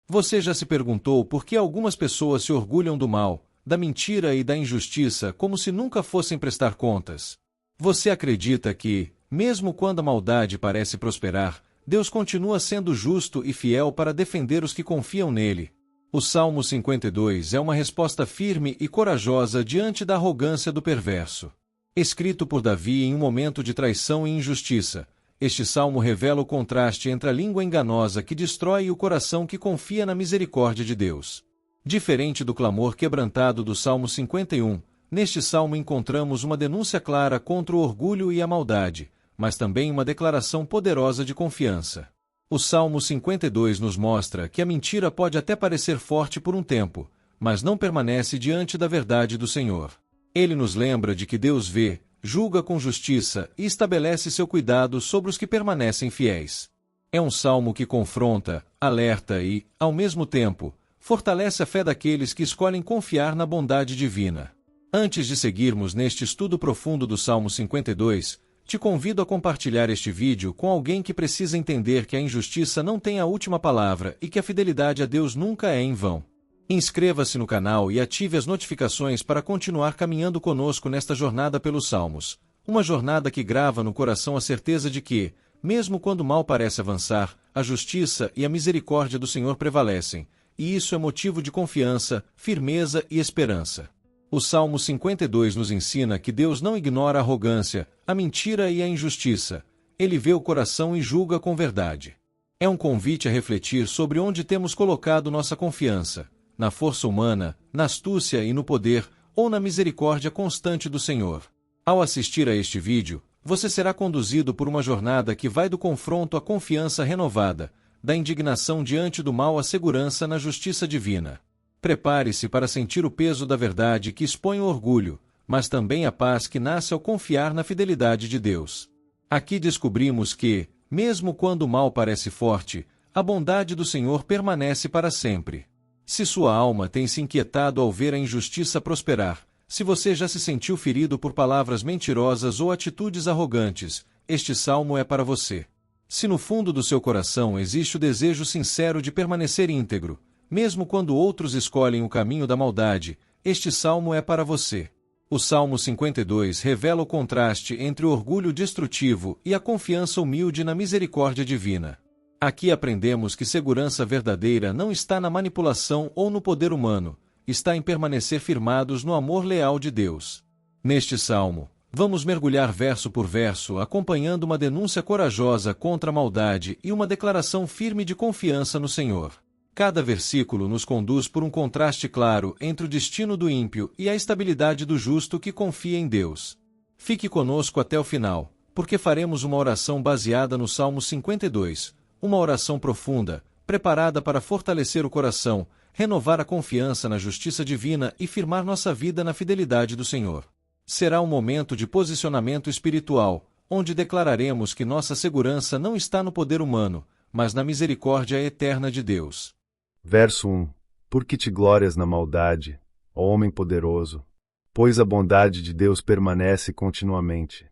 Você já se perguntou por que algumas pessoas se orgulham do mal, da mentira e da injustiça como se nunca fossem prestar contas? Você acredita que, mesmo quando a maldade parece prosperar, Deus continua sendo justo e fiel para defender os que confiam nele? O Salmo 52 é uma resposta firme e corajosa diante da arrogância do perverso. Escrito por Davi em um momento de traição e injustiça, este salmo revela o contraste entre a língua enganosa que destrói e o coração que confia na misericórdia de Deus. Diferente do clamor quebrantado do Salmo 51, neste salmo encontramos uma denúncia clara contra o orgulho e a maldade, mas também uma declaração poderosa de confiança. O Salmo 52 nos mostra que a mentira pode até parecer forte por um tempo, mas não permanece diante da verdade do Senhor. Ele nos lembra de que Deus vê, julga com justiça e estabelece seu cuidado sobre os que permanecem fiéis. É um salmo que confronta, alerta e, ao mesmo tempo, fortalece a fé daqueles que escolhem confiar na bondade divina. Antes de seguirmos neste estudo profundo do Salmo 52, te convido a compartilhar este vídeo com alguém que precisa entender que a injustiça não tem a última palavra e que a fidelidade a Deus nunca é em vão. Inscreva-se no canal e ative as notificações para continuar caminhando conosco nesta jornada pelos Salmos, uma jornada que grava no coração a certeza de que, mesmo quando o mal parece avançar, a justiça e a misericórdia do Senhor prevalecem, e isso é motivo de confiança, firmeza e esperança. O Salmo 52 nos ensina que Deus não ignora a arrogância, a mentira e a injustiça. Ele vê o coração e julga com verdade. É um convite a refletir sobre onde temos colocado nossa confiança, na força humana, na astúcia e no poder, ou na misericórdia constante do Senhor. Ao assistir a este vídeo, você será conduzido por uma jornada que vai do confronto à confiança renovada, da indignação diante do mal à segurança na justiça divina. Prepare-se para sentir o peso da verdade que expõe o orgulho, mas também a paz que nasce ao confiar na fidelidade de Deus. Aqui descobrimos que, mesmo quando o mal parece forte, a bondade do Senhor permanece para sempre. Se sua alma tem se inquietado ao ver a injustiça prosperar, se você já se sentiu ferido por palavras mentirosas ou atitudes arrogantes, este salmo é para você. Se no fundo do seu coração existe o desejo sincero de permanecer íntegro, mesmo quando outros escolhem o caminho da maldade, este salmo é para você. O Salmo 52 revela o contraste entre o orgulho destrutivo e a confiança humilde na misericórdia divina. Aqui aprendemos que segurança verdadeira não está na manipulação ou no poder humano, está em permanecer firmados no amor leal de Deus. Neste salmo, vamos mergulhar verso por verso, acompanhando uma denúncia corajosa contra a maldade e uma declaração firme de confiança no Senhor. Cada versículo nos conduz por um contraste claro entre o destino do ímpio e a estabilidade do justo que confia em Deus. Fique conosco até o final, porque faremos uma oração baseada no Salmo 52, uma oração profunda, preparada para fortalecer o coração, renovar a confiança na justiça divina e firmar nossa vida na fidelidade do Senhor. Será um momento de posicionamento espiritual, onde declararemos que nossa segurança não está no poder humano, mas na misericórdia eterna de Deus. Verso 1. Por que te glórias na maldade, ó homem poderoso? Pois a bondade de Deus permanece continuamente.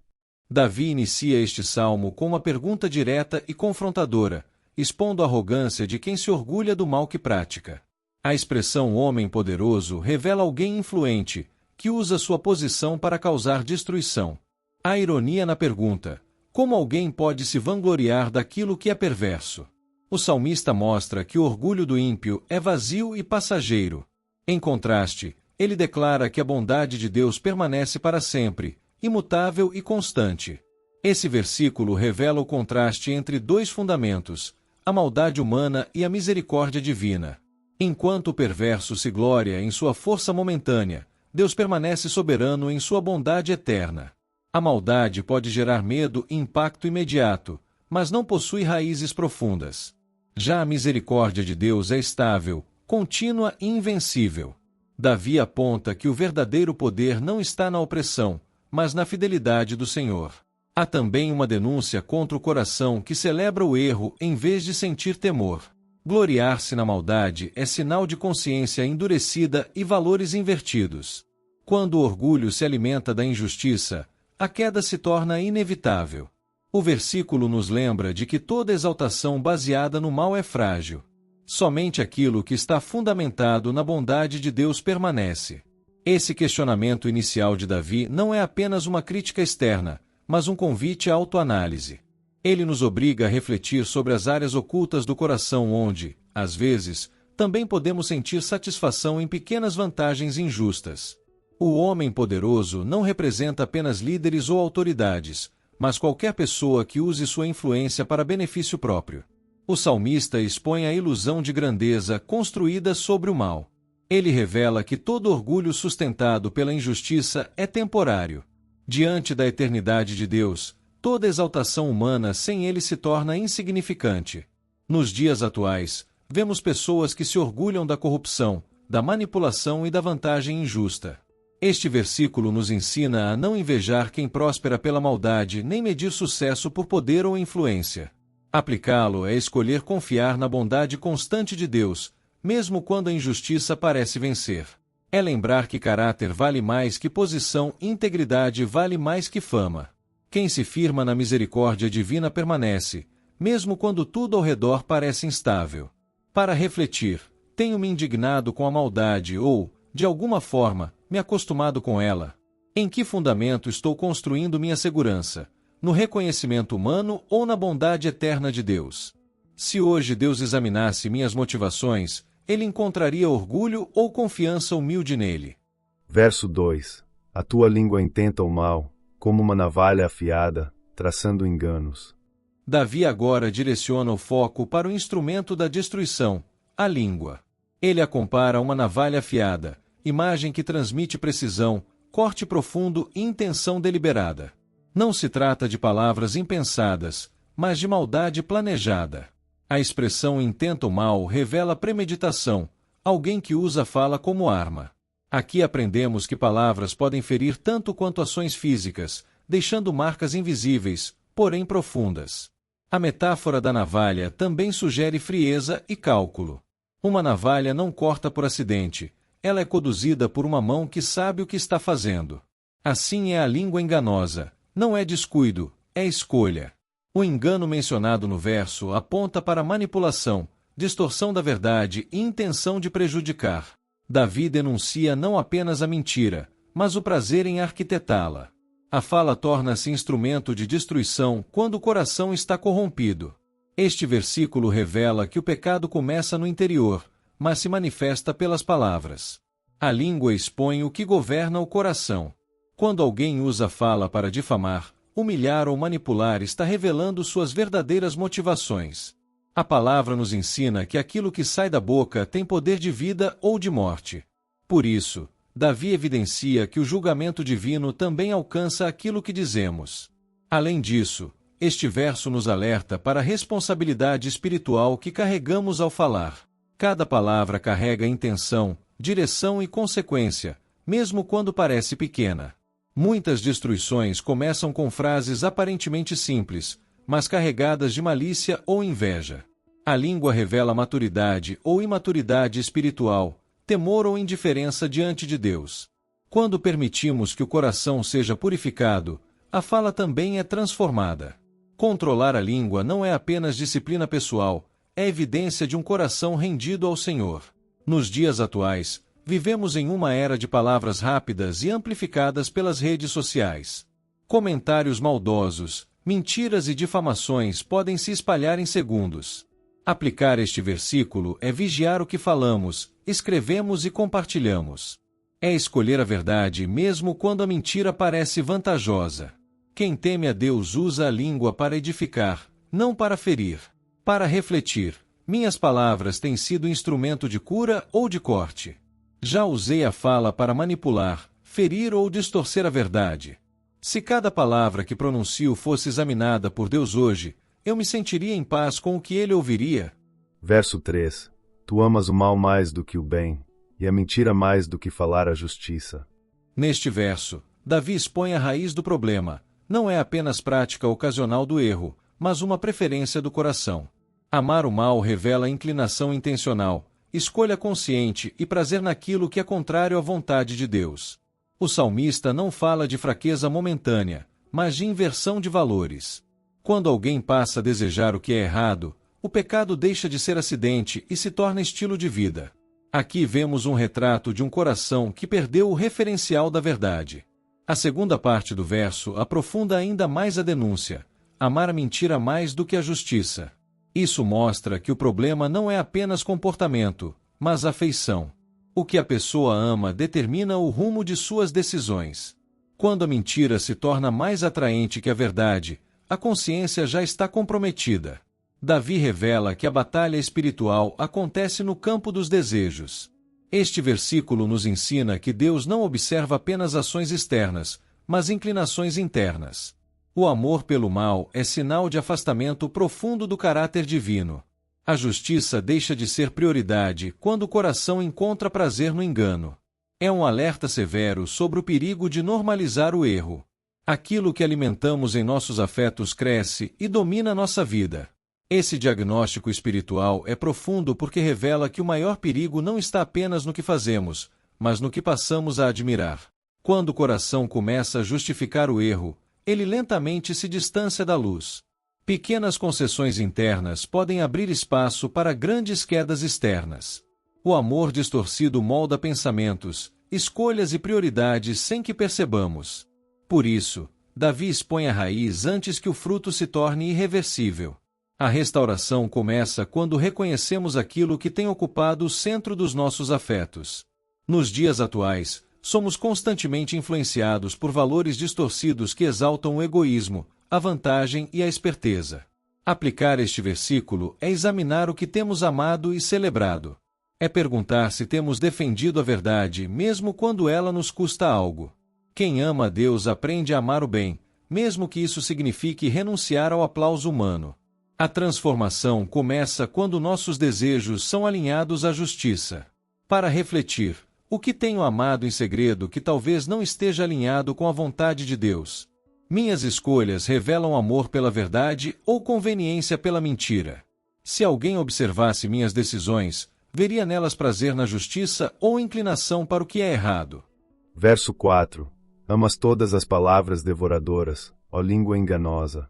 Davi inicia este salmo com uma pergunta direta e confrontadora, expondo a arrogância de quem se orgulha do mal que pratica. A expressão homem poderoso revela alguém influente, que usa sua posição para causar destruição. Há ironia na pergunta: como alguém pode se vangloriar daquilo que é perverso? O salmista mostra que o orgulho do ímpio é vazio e passageiro. Em contraste, ele declara que a bondade de Deus permanece para sempre, imutável e constante. Esse versículo revela o contraste entre dois fundamentos, a maldade humana e a misericórdia divina. Enquanto o perverso se gloria em sua força momentânea, Deus permanece soberano em sua bondade eterna. A maldade pode gerar medo e impacto imediato, mas não possui raízes profundas. Já a misericórdia de Deus é estável, contínua e invencível. Davi aponta que o verdadeiro poder não está na opressão, mas na fidelidade do Senhor. Há também uma denúncia contra o coração que celebra o erro em vez de sentir temor. Gloriar-se na maldade é sinal de consciência endurecida e valores invertidos. Quando o orgulho se alimenta da injustiça, a queda se torna inevitável. O versículo nos lembra de que toda exaltação baseada no mal é frágil. Somente aquilo que está fundamentado na bondade de Deus permanece. Esse questionamento inicial de Davi não é apenas uma crítica externa, mas um convite à autoanálise. Ele nos obriga a refletir sobre as áreas ocultas do coração onde, às vezes, também podemos sentir satisfação em pequenas vantagens injustas. O homem poderoso não representa apenas líderes ou autoridades, mas qualquer pessoa que use sua influência para benefício próprio. O salmista expõe a ilusão de grandeza construída sobre o mal. Ele revela que todo orgulho sustentado pela injustiça é temporário. Diante da eternidade de Deus, toda exaltação humana sem ele se torna insignificante. Nos dias atuais, vemos pessoas que se orgulham da corrupção, da manipulação e da vantagem injusta. Este versículo nos ensina a não invejar quem próspera pela maldade nem medir sucesso por poder ou influência. Aplicá-lo é escolher confiar na bondade constante de Deus, mesmo quando a injustiça parece vencer. É lembrar que caráter vale mais que posição, integridade vale mais que fama. Quem se firma na misericórdia divina permanece, mesmo quando tudo ao redor parece instável. Para refletir, tenho me indignado com a maldade ou, de alguma forma, me acostumado com ela? Em que fundamento estou construindo minha segurança? No reconhecimento humano ou na bondade eterna de Deus? Se hoje Deus examinasse minhas motivações, ele encontraria orgulho ou confiança humilde nele? Verso 2. A tua língua intenta o mal, como uma navalha afiada, traçando enganos. Davi agora direciona o foco para o instrumento da destruição, a língua. Ele a compara a uma navalha afiada, imagem que transmite precisão, corte profundo e intenção deliberada. Não se trata de palavras impensadas, mas de maldade planejada. A expressão intenta o mal revela premeditação, alguém que usa a fala como arma. Aqui aprendemos que palavras podem ferir tanto quanto ações físicas, deixando marcas invisíveis, porém profundas. A metáfora da navalha também sugere frieza e cálculo. Uma navalha não corta por acidente, ela é conduzida por uma mão que sabe o que está fazendo. Assim é a língua enganosa, não é descuido, é escolha. O engano mencionado no verso aponta para manipulação, distorção da verdade e intenção de prejudicar. Davi denuncia não apenas a mentira, mas o prazer em arquitetá-la. A fala torna-se instrumento de destruição quando o coração está corrompido. Este versículo revela que o pecado começa no interior, mas se manifesta pelas palavras. A língua expõe o que governa o coração. Quando alguém usa a fala para difamar, humilhar ou manipular, está revelando suas verdadeiras motivações. A palavra nos ensina que aquilo que sai da boca tem poder de vida ou de morte. Por isso, Davi evidencia que o julgamento divino também alcança aquilo que dizemos. Além disso, este verso nos alerta para a responsabilidade espiritual que carregamos ao falar. Cada palavra carrega intenção, direção e consequência, mesmo quando parece pequena. Muitas destruições começam com frases aparentemente simples, mas carregadas de malícia ou inveja. A língua revela maturidade ou imaturidade espiritual, temor ou indiferença diante de Deus. Quando permitimos que o coração seja purificado, a fala também é transformada. Controlar a língua não é apenas disciplina pessoal, é evidência de um coração rendido ao Senhor. Nos dias atuais, vivemos em uma era de palavras rápidas e amplificadas pelas redes sociais. Comentários maldosos, mentiras e difamações podem se espalhar em segundos. Aplicar este versículo é vigiar o que falamos, escrevemos e compartilhamos. É escolher a verdade mesmo quando a mentira parece vantajosa. Quem teme a Deus usa a língua para edificar, não para ferir. Para refletir, minhas palavras têm sido instrumento de cura ou de corte. Já usei a fala para manipular, ferir ou distorcer a verdade. Se cada palavra que pronuncio fosse examinada por Deus hoje, eu me sentiria em paz com o que ele ouviria. Verso 3. Tu amas o mal mais do que o bem, e a mentira mais do que falar a justiça. Neste verso, Davi expõe a raiz do problema. Não é apenas prática ocasional do erro, mas uma preferência do coração. Amar o mal revela inclinação intencional, escolha consciente e prazer naquilo que é contrário à vontade de Deus. O salmista não fala de fraqueza momentânea, mas de inversão de valores. Quando alguém passa a desejar o que é errado, O pecado deixa de ser acidente e se torna estilo de vida. Aqui vemos um retrato de um coração que perdeu o referencial da verdade. A segunda parte do verso aprofunda ainda mais a denúncia: amar a mentira mais do que a justiça. Isso mostra que o problema não é apenas comportamento, mas afeição. O que a pessoa ama determina o rumo de suas decisões. Quando a mentira se torna mais atraente que a verdade, a consciência já está comprometida. Davi revela que a batalha espiritual acontece no campo dos desejos. Este versículo nos ensina que Deus não observa apenas ações externas, mas inclinações internas. O amor pelo mal é sinal de afastamento profundo do caráter divino. A justiça deixa de ser prioridade quando o coração encontra prazer no engano. É um alerta severo sobre o perigo de normalizar o erro. Aquilo que alimentamos em nossos afetos cresce e domina nossa vida. Esse diagnóstico espiritual é profundo porque revela que o maior perigo não está apenas no que fazemos, mas no que passamos a admirar. Quando o coração começa a justificar o erro, ele lentamente se distancia da luz. Pequenas concessões internas podem abrir espaço para grandes quedas externas. O amor distorcido molda pensamentos, escolhas e prioridades sem que percebamos. Por isso, Davi expõe a raiz antes que o fruto se torne irreversível. A restauração começa quando reconhecemos aquilo que tem ocupado o centro dos nossos afetos. Nos dias atuais, somos constantemente influenciados por valores distorcidos que exaltam o egoísmo, a vantagem e a esperteza. Aplicar este versículo é examinar o que temos amado e celebrado. É perguntar se temos defendido a verdade mesmo quando ela nos custa algo. Quem ama a Deus aprende a amar o bem, mesmo que isso signifique renunciar ao aplauso humano. A transformação começa quando nossos desejos são alinhados à justiça. Para refletir, o que tenho amado em segredo que talvez não esteja alinhado com a vontade de Deus? Minhas escolhas revelam amor pela verdade ou conveniência pela mentira? Se alguém observasse minhas decisões, veria nelas prazer na justiça ou inclinação para o que é errado. Verso 4. Amas todas as palavras devoradoras, ó língua enganosa.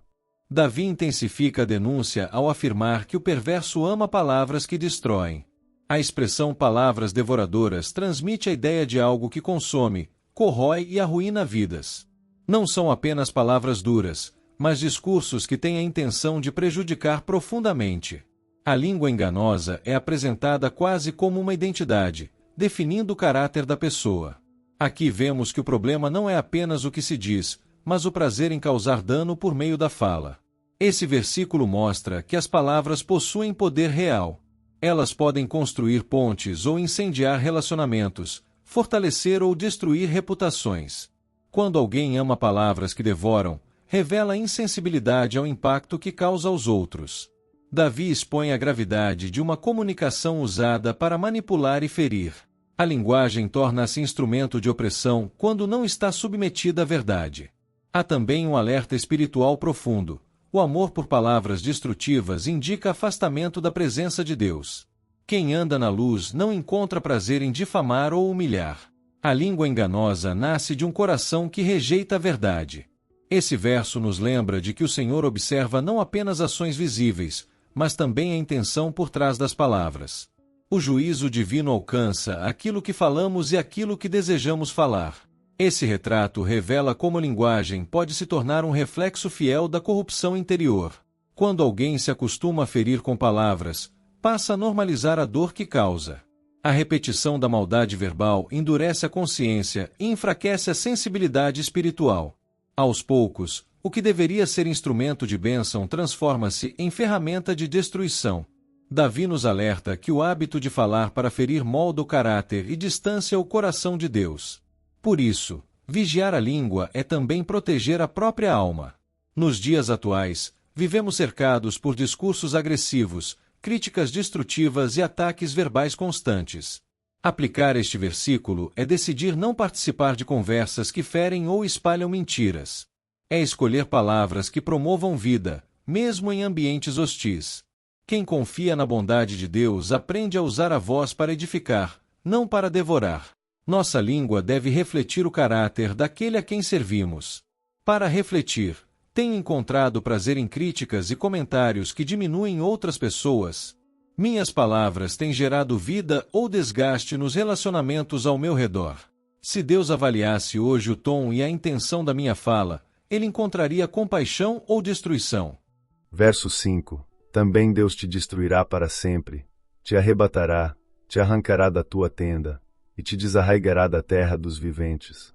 Davi intensifica a denúncia ao afirmar que o perverso ama palavras que destroem. A expressão palavras devoradoras transmite a ideia de algo que consome, corrói e arruína vidas. Não são apenas palavras duras, mas discursos que têm a intenção de prejudicar profundamente. A língua enganosa é apresentada quase como uma identidade, definindo o caráter da pessoa. Aqui vemos que o problema não é apenas o que se diz, mas o prazer em causar dano por meio da fala. Esse versículo mostra que as palavras possuem poder real. Elas podem construir pontes ou incendiar relacionamentos, fortalecer ou destruir reputações. Quando alguém ama palavras que devoram, revela insensibilidade ao impacto que causa aos outros. Davi expõe a gravidade de uma comunicação usada para manipular e ferir. A linguagem torna-se instrumento de opressão quando não está submetida à verdade. Há também um alerta espiritual profundo. O amor por palavras destrutivas indica afastamento da presença de Deus. Quem anda na luz não encontra prazer em difamar ou humilhar. A língua enganosa nasce de um coração que rejeita a verdade. Esse verso nos lembra de que o Senhor observa não apenas ações visíveis, mas também a intenção por trás das palavras. O juízo divino alcança aquilo que falamos e aquilo que desejamos falar. Esse retrato revela como a linguagem pode se tornar um reflexo fiel da corrupção interior. Quando alguém se acostuma a ferir com palavras, passa a normalizar a dor que causa. A repetição da maldade verbal endurece a consciência e enfraquece a sensibilidade espiritual. Aos poucos, o que deveria ser instrumento de bênção transforma-se em ferramenta de destruição. Davi nos alerta que o hábito de falar para ferir molda o caráter e distancia o coração de Deus. Por isso, vigiar a língua é também proteger a própria alma. Nos dias atuais, vivemos cercados por discursos agressivos, críticas destrutivas e ataques verbais constantes. Aplicar este versículo é decidir não participar de conversas que ferem ou espalham mentiras. É escolher palavras que promovam vida, mesmo em ambientes hostis. Quem confia na bondade de Deus aprende a usar a voz para edificar, não para devorar. Nossa língua deve refletir o caráter daquele a quem servimos. Para refletir, Tenho encontrado prazer em críticas e comentários que diminuem outras pessoas. Minhas palavras têm gerado vida ou desgaste nos relacionamentos ao meu redor. Se Deus avaliasse hoje o tom e a intenção da minha fala, ele encontraria compaixão ou destruição. Verso 5. Também Deus te destruirá para sempre, te arrebatará, te arrancará da tua tenda, e te desarraigará da terra dos viventes.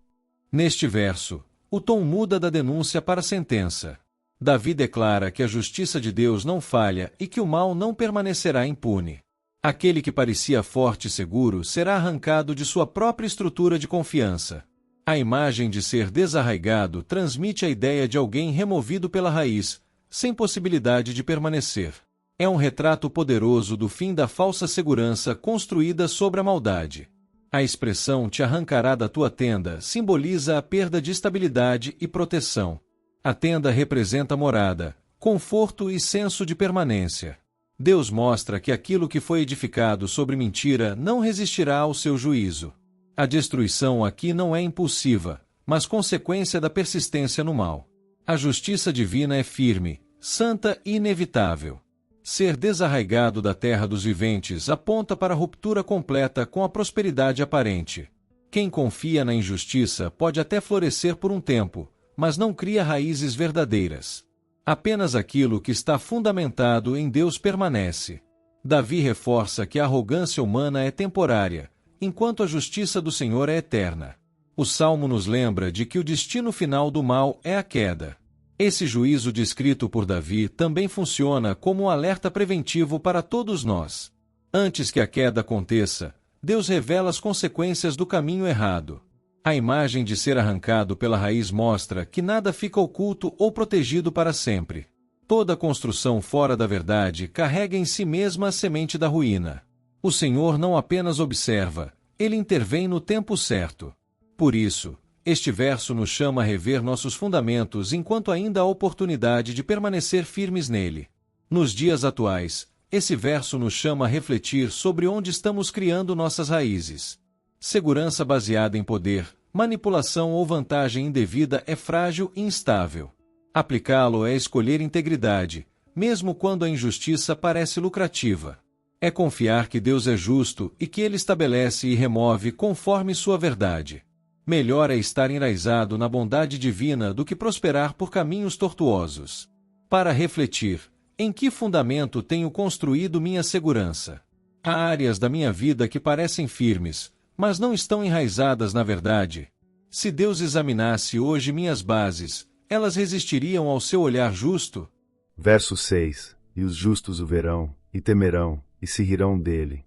Neste verso, o tom muda da denúncia para a sentença. Davi declara que a justiça de Deus não falha e que o mal não permanecerá impune. Aquele que parecia forte e seguro será arrancado de sua própria estrutura de confiança. A imagem de ser desarraigado transmite a ideia de alguém removido pela raiz, sem possibilidade de permanecer. É um retrato poderoso do fim da falsa segurança construída sobre a maldade. A expressão "te arrancará da tua tenda" simboliza a perda de estabilidade e proteção. A tenda representa morada, conforto e senso de permanência. Deus mostra que aquilo que foi edificado sobre mentira não resistirá ao seu juízo. A destruição aqui não é impulsiva, mas consequência da persistência no mal. A justiça divina é firme, santa e inevitável. Ser desarraigado da terra dos viventes aponta para a ruptura completa com a prosperidade aparente. Quem confia na injustiça pode até florescer por um tempo, mas não cria raízes verdadeiras. Apenas aquilo que está fundamentado em Deus permanece. Davi reforça que a arrogância humana é temporária, enquanto a justiça do Senhor é eterna. O Salmo nos lembra de que o destino final do mal é a queda. Esse juízo descrito por Davi também funciona como um alerta preventivo para todos nós. Antes que a queda aconteça, Deus revela as consequências do caminho errado. A imagem de ser arrancado pela raiz mostra que nada fica oculto ou protegido para sempre. Toda construção fora da verdade carrega em si mesma a semente da ruína. O Senhor não apenas observa, ele intervém no tempo certo. Por isso, este verso nos chama a rever nossos fundamentos enquanto ainda há oportunidade de permanecer firmes nele. Nos dias atuais, esse verso nos chama a refletir sobre onde estamos criando nossas raízes. Segurança baseada em poder, manipulação ou vantagem indevida é frágil e instável. Aplicá-lo é escolher integridade, mesmo quando a injustiça parece lucrativa. É confiar que Deus é justo e que Ele estabelece e remove conforme sua verdade. Melhor é estar enraizado na bondade divina do que prosperar por caminhos tortuosos. Para refletir, em que fundamento tenho construído minha segurança? Há áreas da minha vida que parecem firmes, mas não estão enraizadas na verdade. Se Deus examinasse hoje minhas bases, elas resistiriam ao seu olhar justo? Verso 6. E os justos o verão, e temerão, e se rirão dele.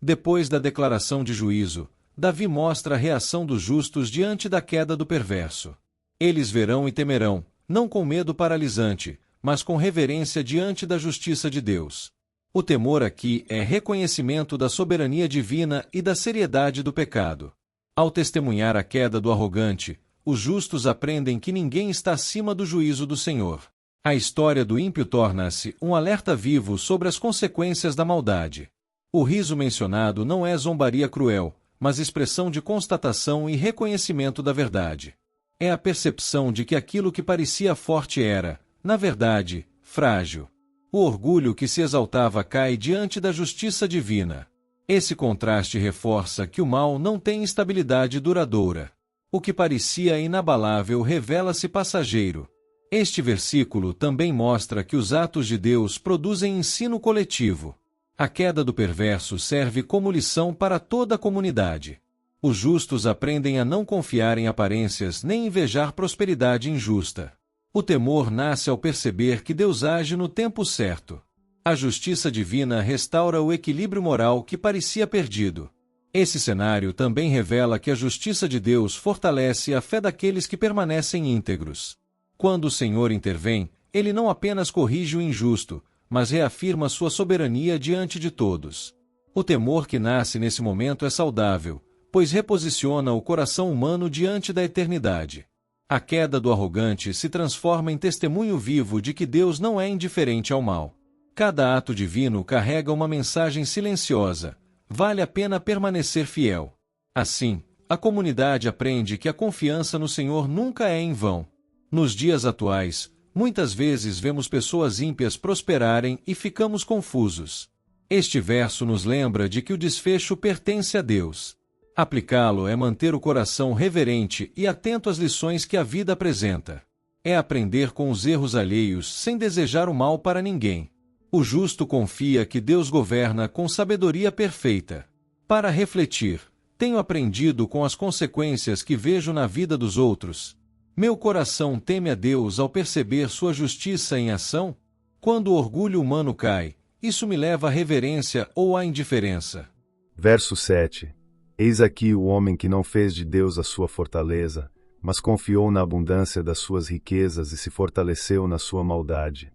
Depois da declaração de juízo, Davi mostra a reação dos justos diante da queda do perverso. Eles verão e temerão, não com medo paralisante, mas com reverência diante da justiça de Deus. O temor aqui é reconhecimento da soberania divina e da seriedade do pecado. Ao testemunhar a queda do arrogante, os justos aprendem que ninguém está acima do juízo do Senhor. A história do ímpio torna-se um alerta vivo sobre as consequências da maldade. O riso mencionado não é zombaria cruel, mas expressão de constatação e reconhecimento da verdade. É a percepção de que aquilo que parecia forte era, na verdade, frágil. O orgulho que se exaltava cai diante da justiça divina. Esse contraste reforça que o mal não tem estabilidade duradoura. O que parecia inabalável revela-se passageiro. Este versículo também mostra que os atos de Deus produzem ensino coletivo. A queda do perverso serve como lição para toda a comunidade. Os justos aprendem a não confiar em aparências nem invejar prosperidade injusta. O temor nasce ao perceber que Deus age no tempo certo. A justiça divina restaura o equilíbrio moral que parecia perdido. Esse cenário também revela que a justiça de Deus fortalece a fé daqueles que permanecem íntegros. Quando o Senhor intervém, Ele não apenas corrige o injusto, mas reafirma sua soberania diante de todos. O temor que nasce nesse momento é saudável, pois reposiciona o coração humano diante da eternidade. A queda do arrogante se transforma em testemunho vivo de que Deus não é indiferente ao mal. Cada ato divino carrega uma mensagem silenciosa: vale a pena permanecer fiel. Assim, a comunidade aprende que a confiança no Senhor nunca é em vão. Nos dias atuais, Muitas vezes vemos pessoas ímpias prosperarem e ficamos confusos. Este verso nos lembra de que o desfecho pertence a Deus. Aplicá-lo é manter o coração reverente e atento às lições que a vida apresenta. É aprender com os erros alheios sem desejar o mal para ninguém. O justo confia que Deus governa com sabedoria perfeita. Para refletir, tenho aprendido com as consequências que vejo na vida dos outros. Meu coração teme a Deus ao perceber sua justiça em ação? Quando o orgulho humano cai, isso me leva à reverência ou à indiferença. Verso 7. Eis aqui o homem que não fez de Deus a sua fortaleza, mas confiou na abundância das suas riquezas e se fortaleceu na sua maldade.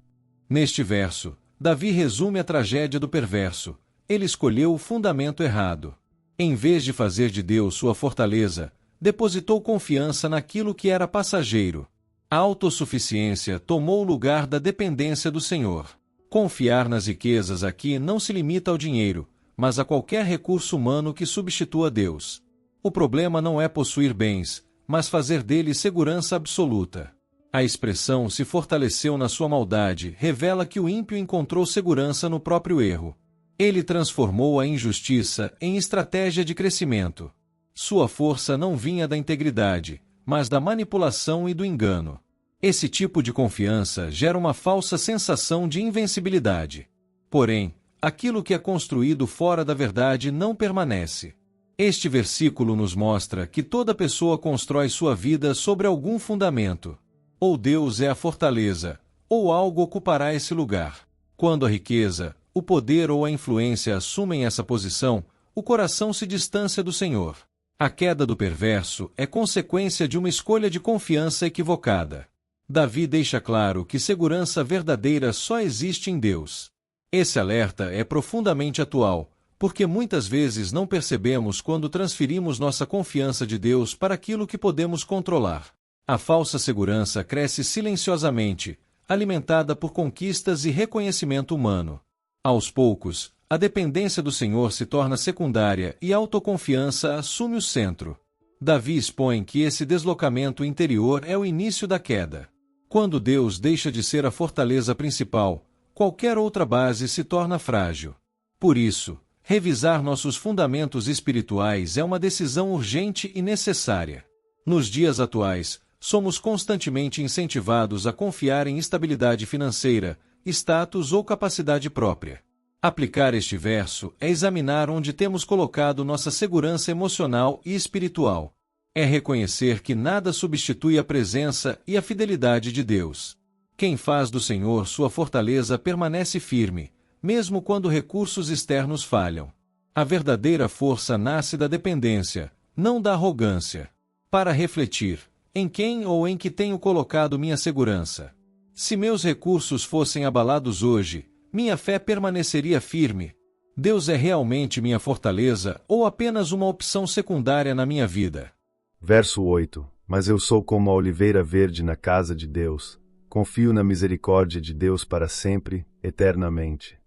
Neste verso, Davi resume a tragédia do perverso. Ele escolheu o fundamento errado. Em vez de fazer de Deus sua fortaleza, depositou confiança naquilo que era passageiro. A autossuficiência tomou o lugar da dependência do Senhor. Confiar nas riquezas aqui não se limita ao dinheiro, mas a qualquer recurso humano que substitua Deus. O problema não é possuir bens, mas fazer deles segurança absoluta. A expressão se fortaleceu na sua maldade revela que o ímpio encontrou segurança no próprio erro. Ele transformou a injustiça em estratégia de crescimento. Sua força não vinha da integridade, mas da manipulação e do engano. Esse tipo de confiança gera uma falsa sensação de invencibilidade. Porém, aquilo que é construído fora da verdade não permanece. Este versículo nos mostra que toda pessoa constrói sua vida sobre algum fundamento. Ou Deus é a fortaleza, ou algo ocupará esse lugar. Quando a riqueza, o poder ou a influência assumem essa posição, o coração se distancia do Senhor. A queda do perverso é consequência de uma escolha de confiança equivocada. Davi deixa claro que segurança verdadeira só existe em Deus. Esse alerta é profundamente atual, porque muitas vezes não percebemos quando transferimos nossa confiança de Deus para aquilo que podemos controlar. A falsa segurança cresce silenciosamente, alimentada por conquistas e reconhecimento humano. Aos poucos, a dependência do Senhor se torna secundária e a autoconfiança assume o centro. Davi expõe que esse deslocamento interior é o início da queda. Quando Deus deixa de ser a fortaleza principal, qualquer outra base se torna frágil. Por isso, revisar nossos fundamentos espirituais é uma decisão urgente e necessária. Nos dias atuais, somos constantemente incentivados a confiar em estabilidade financeira, status ou capacidade própria. Aplicar este verso é examinar onde temos colocado nossa segurança emocional e espiritual. É reconhecer que nada substitui a presença e a fidelidade de Deus. Quem faz do Senhor sua fortaleza permanece firme, mesmo quando recursos externos falham. A verdadeira força nasce da dependência, não da arrogância. Para refletir, em quem ou em que tenho colocado minha segurança? Se meus recursos fossem abalados hoje, minha fé permaneceria firme. Deus é realmente minha fortaleza ou apenas uma opção secundária na minha vida? Verso 8. Mas eu sou como a oliveira verde na casa de Deus. Confio na misericórdia de Deus para sempre, eternamente.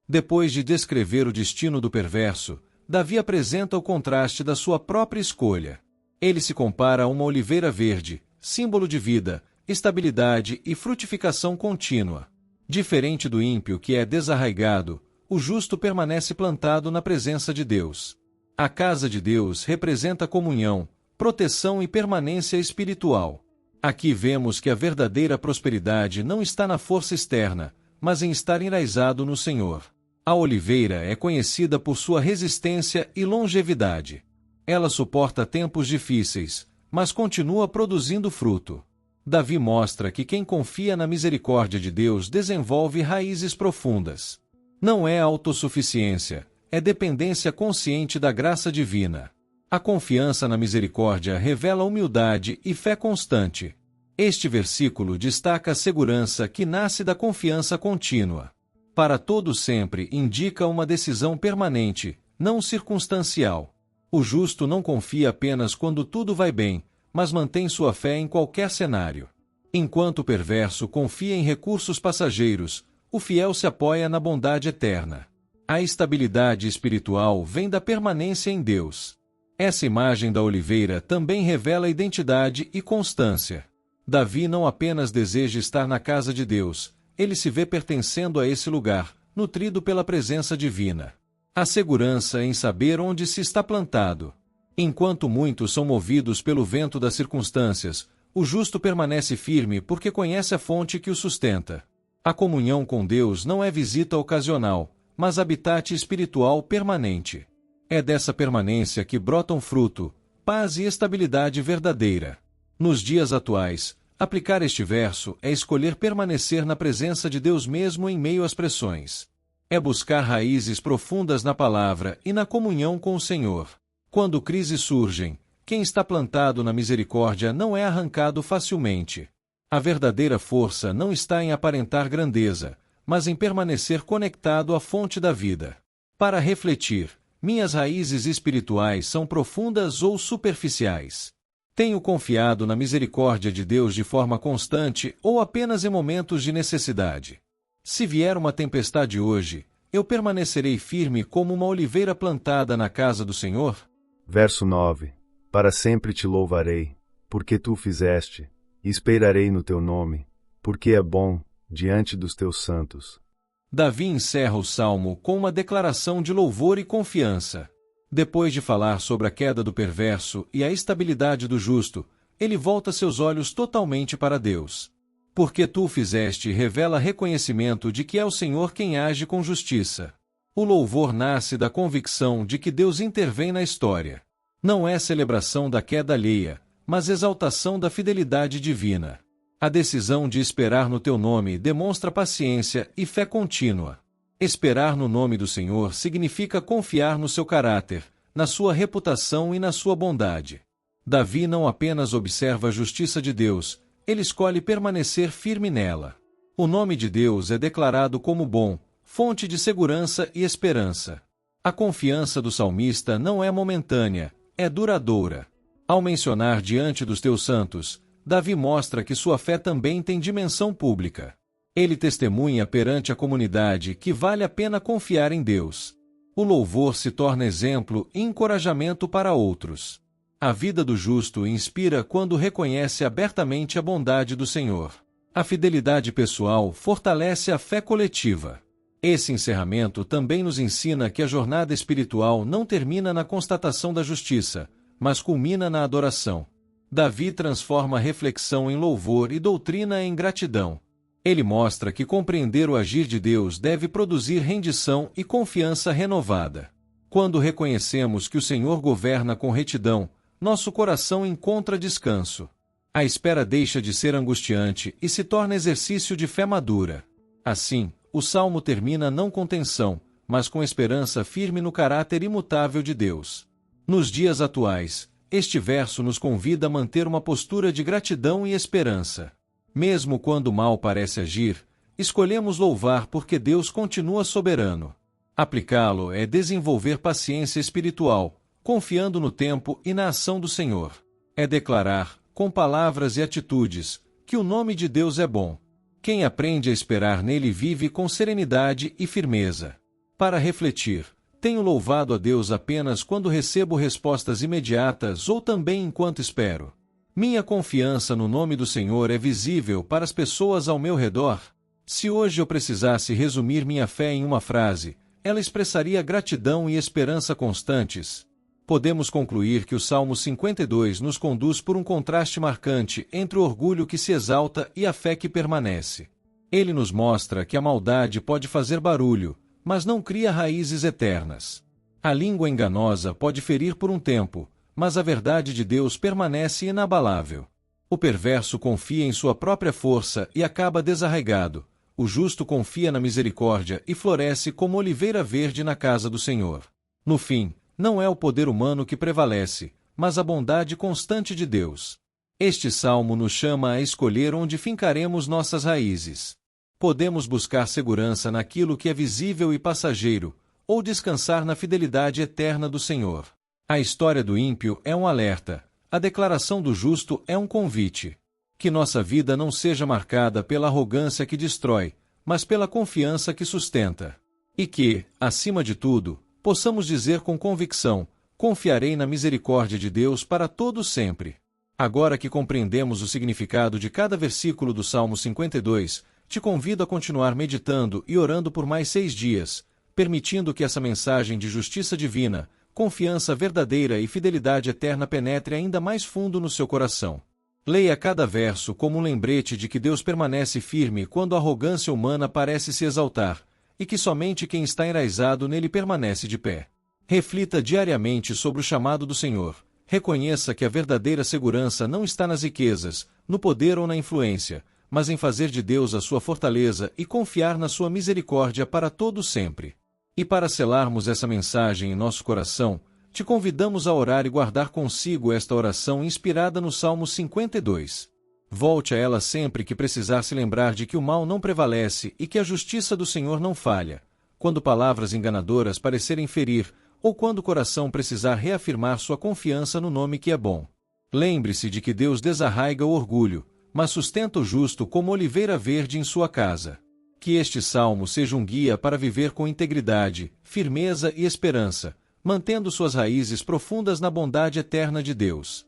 Depois de descrever o destino do perverso, Davi apresenta o contraste da sua própria escolha. Ele se compara a uma oliveira verde, símbolo de vida, estabilidade e frutificação contínua. Diferente do ímpio que é desarraigado, o justo permanece plantado na presença de Deus. A casa de Deus representa comunhão, proteção e permanência espiritual. Aqui vemos que a verdadeira prosperidade não está na força externa, mas em estar enraizado no Senhor. A oliveira é conhecida por sua resistência e longevidade. Ela suporta tempos difíceis, mas continua produzindo fruto. Davi mostra que quem confia na misericórdia de Deus desenvolve raízes profundas. Não é autossuficiência, é dependência consciente da graça divina. A confiança na misericórdia revela humildade e fé constante. Este versículo destaca a segurança que nasce da confiança contínua. Para todo sempre indica uma decisão permanente, não circunstancial. O justo não confia apenas quando tudo vai bem, mas mantém sua fé em qualquer cenário. Enquanto o perverso confia em recursos passageiros, o fiel se apoia na bondade eterna. A estabilidade espiritual vem da permanência em Deus. Essa imagem da oliveira também revela identidade e constância. Davi não apenas deseja estar na casa de Deus, ele se vê pertencendo a esse lugar, nutrido pela presença divina. Há segurança em saber onde se está plantado. Enquanto muitos são movidos pelo vento das circunstâncias, o justo permanece firme porque conhece a fonte que o sustenta. A comunhão com Deus não é visita ocasional, mas habitat espiritual permanente. É dessa permanência que brotam fruto, paz e estabilidade verdadeira. Nos dias atuais, aplicar este verso é escolher permanecer na presença de Deus mesmo em meio às pressões. É buscar raízes profundas na palavra e na comunhão com o Senhor. Quando crises surgem, quem está plantado na misericórdia não é arrancado facilmente. A verdadeira força não está em aparentar grandeza, mas em permanecer conectado à fonte da vida. Para refletir, minhas raízes espirituais são profundas ou superficiais? Tenho confiado na misericórdia de Deus de forma constante ou apenas em momentos de necessidade? Se vier uma tempestade hoje, eu permanecerei firme como uma oliveira plantada na casa do Senhor? Verso 9. Para sempre te louvarei, porque tu fizeste, e esperarei no teu nome, porque é bom, diante dos teus santos. Davi encerra o salmo com uma declaração de louvor e confiança. Depois de falar sobre a queda do perverso e a estabilidade do justo, ele volta seus olhos totalmente para Deus. Porque tu o fizeste revela reconhecimento de que é o Senhor quem age com justiça. O louvor nasce da convicção de que Deus intervém na história. Não é celebração da queda alheia, mas exaltação da fidelidade divina. A decisão de esperar no teu nome demonstra paciência e fé contínua. Esperar no nome do Senhor significa confiar no seu caráter, na sua reputação e na sua bondade. Davi não apenas observa a justiça de Deus, ele escolhe permanecer firme nela. O nome de Deus é declarado como bom, fonte de segurança e esperança. A confiança do salmista não é momentânea, é duradoura. Ao mencionar diante dos teus santos, Davi mostra que sua fé também tem dimensão pública. Ele testemunha perante a comunidade que vale a pena confiar em Deus. O louvor se torna exemplo e encorajamento para outros. A vida do justo inspira quando reconhece abertamente a bondade do Senhor. A fidelidade pessoal fortalece a fé coletiva. Esse encerramento também nos ensina que a jornada espiritual não termina na constatação da justiça, mas culmina na adoração. Davi transforma a reflexão em louvor e doutrina em gratidão. Ele mostra que compreender o agir de Deus deve produzir rendição e confiança renovada. Quando reconhecemos que o Senhor governa com retidão, nosso coração encontra descanso. A espera deixa de ser angustiante e se torna exercício de fé madura. Assim, o salmo termina não com tensão, mas com esperança firme no caráter imutável de Deus. Nos dias atuais, este verso nos convida a manter uma postura de gratidão e esperança. Mesmo quando o mal parece agir, escolhemos louvar porque Deus continua soberano. Aplicá-lo é desenvolver paciência espiritual, confiando no tempo e na ação do Senhor. É declarar, com palavras e atitudes, que o nome de Deus é bom. Quem aprende a esperar nele vive com serenidade e firmeza. Para refletir, tenho louvado a Deus apenas quando recebo respostas imediatas ou também enquanto espero? Minha confiança no nome do Senhor é visível para as pessoas ao meu redor? Se hoje eu precisasse resumir minha fé em uma frase, ela expressaria gratidão e esperança constantes. Podemos concluir que o Salmo 52 nos conduz por um contraste marcante entre o orgulho que se exalta e a fé que permanece. Ele nos mostra que a maldade pode fazer barulho, mas não cria raízes eternas. A língua enganosa pode ferir por um tempo, mas a verdade de Deus permanece inabalável. O perverso confia em sua própria força e acaba desarraigado. O justo confia na misericórdia e floresce como oliveira verde na casa do Senhor. No fim, não é o poder humano que prevalece, mas a bondade constante de Deus. Este salmo nos chama a escolher onde fincaremos nossas raízes. Podemos buscar segurança naquilo que é visível e passageiro, ou descansar na fidelidade eterna do Senhor. A história do ímpio é um alerta, a declaração do justo é um convite. Que nossa vida não seja marcada pela arrogância que destrói, mas pela confiança que sustenta. E que, acima de tudo, possamos dizer com convicção: confiarei na misericórdia de Deus para todo sempre. Agora que compreendemos o significado de cada versículo do Salmo 52, te convido a continuar meditando e orando por mais 6 dias, permitindo que essa mensagem de justiça divina, confiança verdadeira e fidelidade eterna penetre ainda mais fundo no seu coração. Leia cada verso como um lembrete de que Deus permanece firme quando a arrogância humana parece se exaltar, e que somente quem está enraizado nele permanece de pé. Reflita diariamente sobre o chamado do Senhor. Reconheça que a verdadeira segurança não está nas riquezas, no poder ou na influência, mas em fazer de Deus a sua fortaleza e confiar na sua misericórdia para todo sempre. E para selarmos essa mensagem em nosso coração, te convidamos a orar e guardar consigo esta oração inspirada no Salmo 52. Volte a ela sempre que precisar se lembrar de que o mal não prevalece e que a justiça do Senhor não falha, quando palavras enganadoras parecerem ferir, ou quando o coração precisar reafirmar sua confiança no nome que é bom. Lembre-se de que Deus desarraiga o orgulho, mas sustenta o justo como oliveira verde em sua casa. Que este salmo seja um guia para viver com integridade, firmeza e esperança, mantendo suas raízes profundas na bondade eterna de Deus.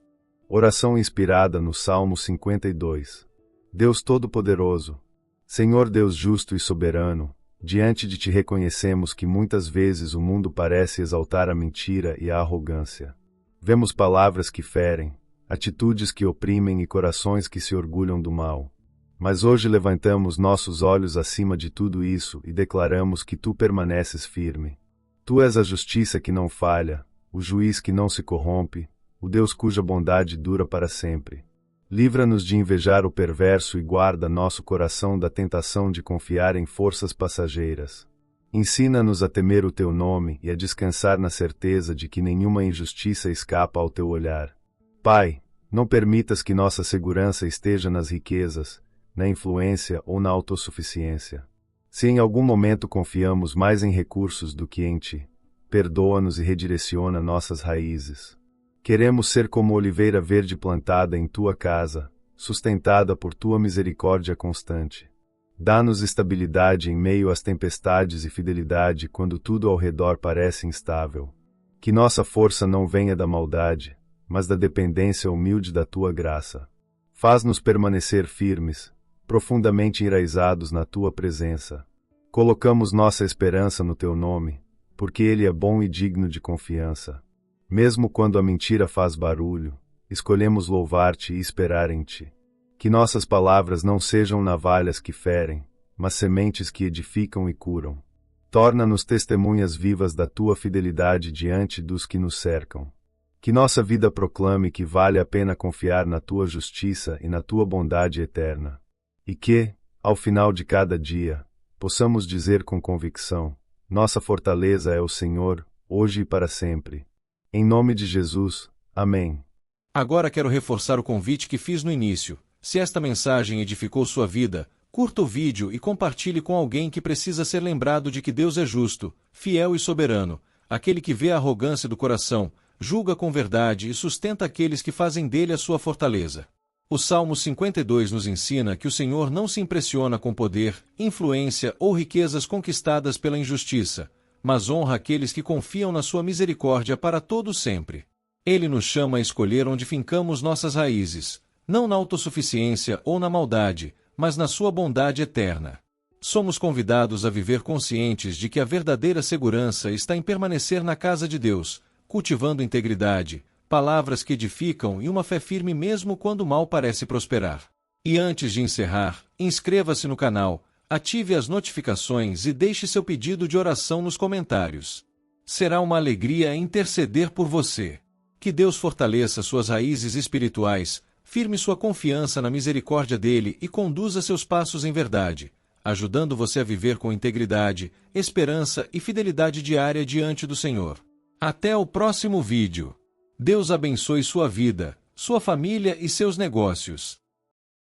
Oração inspirada no Salmo 52. Deus Todo-Poderoso, Senhor Deus justo e soberano, diante de ti reconhecemos que muitas vezes o mundo parece exaltar a mentira e a arrogância. Vemos palavras que ferem, atitudes que oprimem e corações que se orgulham do mal. Mas hoje levantamos nossos olhos acima de tudo isso e declaramos que tu permaneces firme. Tu és a justiça que não falha, o juiz que não se corrompe, o Deus cuja bondade dura para sempre. Livra-nos de invejar o perverso e guarda nosso coração da tentação de confiar em forças passageiras. Ensina-nos a temer o teu nome e a descansar na certeza de que nenhuma injustiça escapa ao teu olhar. Pai, não permitas que nossa segurança esteja nas riquezas, na influência ou na autossuficiência. Se em algum momento confiamos mais em recursos do que em ti, perdoa-nos e redireciona nossas raízes. Queremos ser como oliveira verde plantada em tua casa, sustentada por tua misericórdia constante. Dá-nos estabilidade em meio às tempestades e fidelidade quando tudo ao redor parece instável. Que nossa força não venha da maldade, mas da dependência humilde da tua graça. Faz-nos permanecer firmes, profundamente enraizados na tua presença. Colocamos nossa esperança no teu nome, porque ele é bom e digno de confiança. Mesmo quando a mentira faz barulho, escolhemos louvar-te e esperar em ti. Que nossas palavras não sejam navalhas que ferem, mas sementes que edificam e curam. Torna-nos testemunhas vivas da tua fidelidade diante dos que nos cercam. Que nossa vida proclame que vale a pena confiar na tua justiça e na tua bondade eterna. E que, ao final de cada dia, possamos dizer com convicção: nossa fortaleza é o Senhor, hoje e para sempre. Em nome de Jesus, amém. Agora quero reforçar o convite que fiz no início. Se esta mensagem edificou sua vida, curta o vídeo e compartilhe com alguém que precisa ser lembrado de que Deus é justo, fiel e soberano, aquele que vê a arrogância do coração, julga com verdade e sustenta aqueles que fazem dele a sua fortaleza. O Salmo 52 nos ensina que o Senhor não se impressiona com poder, influência ou riquezas conquistadas pela injustiça, mas honra aqueles que confiam na sua misericórdia para todo sempre. Ele nos chama a escolher onde fincamos nossas raízes, não na autossuficiência ou na maldade, mas na sua bondade eterna. Somos convidados a viver conscientes de que a verdadeira segurança está em permanecer na casa de Deus, cultivando integridade, palavras que edificam e uma fé firme mesmo quando o mal parece prosperar. E antes de encerrar, inscreva-se no canal, ative as notificações e deixe seu pedido de oração nos comentários. Será uma alegria interceder por você. Que Deus fortaleça suas raízes espirituais, firme sua confiança na misericórdia dele e conduza seus passos em verdade, ajudando você a viver com integridade, esperança e fidelidade diária diante do Senhor. Até o próximo vídeo. Deus abençoe sua vida, sua família e seus negócios.